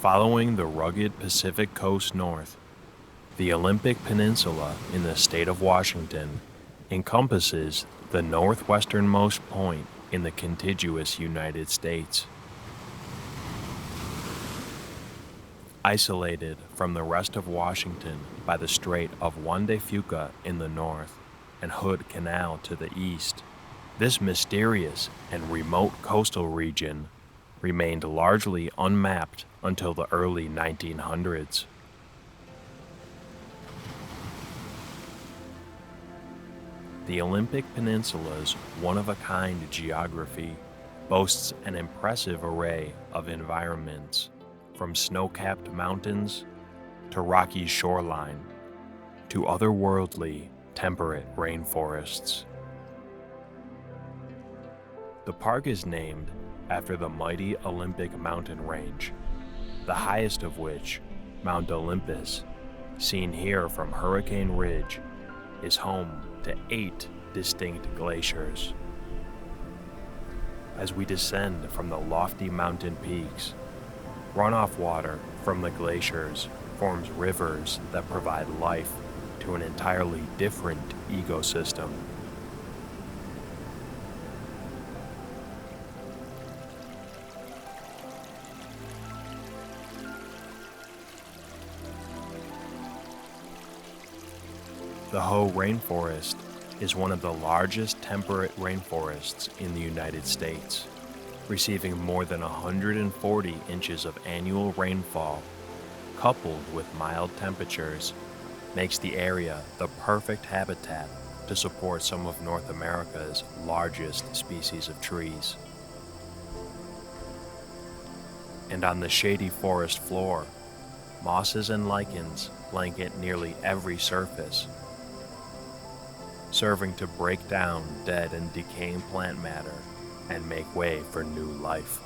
Following the rugged Pacific coast north, the Olympic Peninsula in the state of Washington encompasses the northwesternmost point in the contiguous United States. Isolated from the rest of Washington by the Strait of Juan de Fuca in the north and Hood Canal to the east, this mysterious and remote coastal region remained largely unmapped until the early 1900s. The Olympic Peninsula's one-of-a-kind geography boasts an impressive array of environments, from snow-capped mountains to rocky shoreline to otherworldly temperate rainforests. The park is named after the mighty Olympic mountain range, the highest of which, Mount Olympus, seen here from Hurricane Ridge, is home to 8 distinct glaciers. As we descend from the lofty mountain peaks, runoff water from the glaciers forms rivers that provide life to an entirely different ecosystem. The Hoh rainforest is one of the largest temperate rainforests in the United States, receiving more than 140 inches of annual rainfall, coupled with mild temperatures, makes the area the perfect habitat to support some of North America's largest species of trees. And on the shady forest floor, mosses and lichens blanket nearly every surface, serving to break down dead and decaying plant matter and make way for new life.